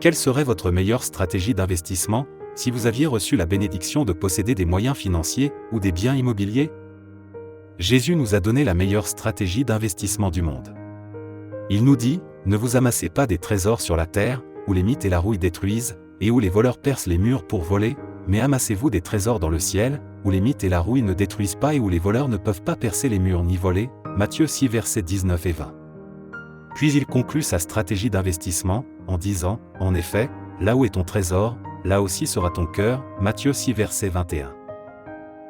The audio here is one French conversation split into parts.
Quelle serait votre meilleure stratégie d'investissement si vous aviez reçu la bénédiction de posséder des moyens financiers ou des biens immobiliers? Jésus nous a donné la meilleure stratégie d'investissement du monde. Il nous dit, ne vous amassez pas des trésors sur la terre, où les mythes et la rouille détruisent, et où les voleurs percent les murs pour voler, mais amassez-vous des trésors dans le ciel, où les mythes et la rouille ne détruisent pas et où les voleurs ne peuvent pas percer les murs ni voler. Matthieu 6 versets 19 et 20. Puis il conclut sa stratégie d'investissement, en disant, en effet, là où est ton trésor, là aussi sera ton cœur. Matthieu 6 verset 21.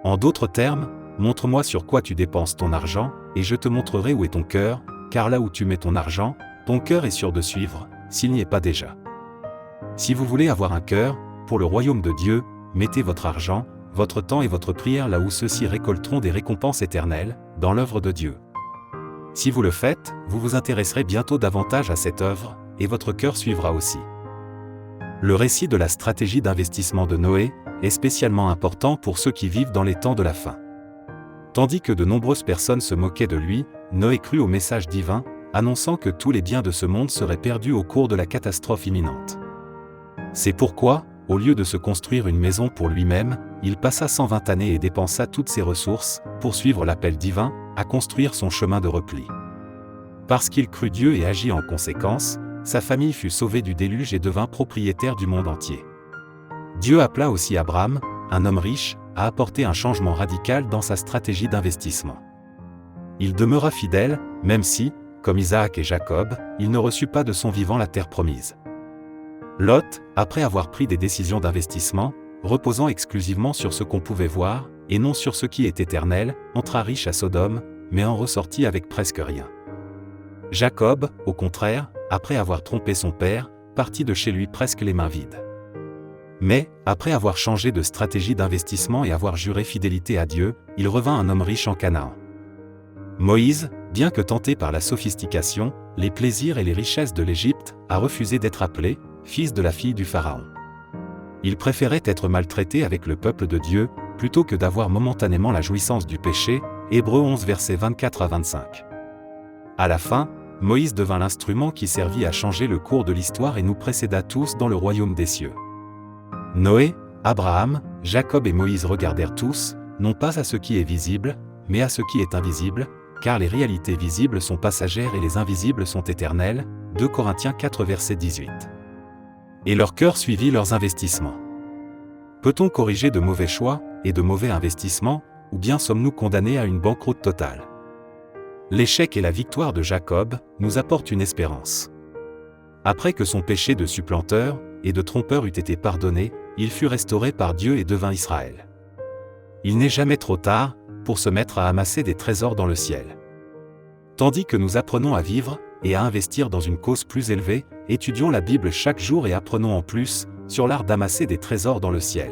En d'autres termes, montre-moi sur quoi tu dépenses ton argent, et je te montrerai où est ton cœur, car là où tu mets ton argent, ton cœur est sûr de suivre, s'il n'y est pas déjà. Si vous voulez avoir un cœur, pour le royaume de Dieu, mettez votre argent, votre temps et votre prière là où ceux-ci récolteront des récompenses éternelles, dans l'œuvre de Dieu. Si vous le faites, vous vous intéresserez bientôt davantage à cette œuvre, et votre cœur suivra aussi. Le récit de la stratégie d'investissement de Noé est spécialement important pour ceux qui vivent dans les temps de la fin. Tandis que de nombreuses personnes se moquaient de lui, Noé crut au message divin, annonçant que tous les biens de ce monde seraient perdus au cours de la catastrophe imminente. C'est pourquoi, au lieu de se construire une maison pour lui-même, il passa 120 années et dépensa toutes ses ressources, pour suivre l'appel divin, à construire son chemin de repli. Parce qu'il crut Dieu et agit en conséquence, sa famille fut sauvée du déluge et devint propriétaire du monde entier. Dieu appela aussi Abraham, un homme riche, à apporter un changement radical dans sa stratégie d'investissement. Il demeura fidèle, même si, comme Isaac et Jacob, il ne reçut pas de son vivant la terre promise. Lot, après avoir pris des décisions d'investissement, reposant exclusivement sur ce qu'on pouvait voir, et non sur ce qui est éternel, entra riche à Sodome, mais en ressortit avec presque rien. Jacob, au contraire, après avoir trompé son père, partit de chez lui presque les mains vides. Mais, après avoir changé de stratégie d'investissement et avoir juré fidélité à Dieu, il revint un homme riche en Canaan. Moïse, bien que tenté par la sophistication, les plaisirs et les richesses de l'Égypte, a refusé d'être appelé fils de la fille du Pharaon. Il préférait être maltraité avec le peuple de Dieu, plutôt que d'avoir momentanément la jouissance du péché. Hébreux 11 versets 24 à 25. À la fin, Moïse devint l'instrument qui servit à changer le cours de l'histoire et nous précéda tous dans le royaume des cieux. Noé, Abraham, Jacob et Moïse regardèrent tous, non pas à ce qui est visible, mais à ce qui est invisible, car les réalités visibles sont passagères et les invisibles sont éternelles. 2 Corinthiens 4 verset 18. Et leur cœur suivit leurs investissements. Peut-on corriger de mauvais choix et de mauvais investissements, ou bien sommes-nous condamnés à une banqueroute totale? L'échec et la victoire de Jacob nous apportent une espérance. Après que son péché de supplanteur et de trompeur eut été pardonné, il fut restauré par Dieu et devint Israël. Il n'est jamais trop tard pour se mettre à amasser des trésors dans le ciel. Tandis que nous apprenons à vivre et à investir dans une cause plus élevée, étudions la Bible chaque jour et apprenons en plus sur l'art d'amasser des trésors dans le ciel.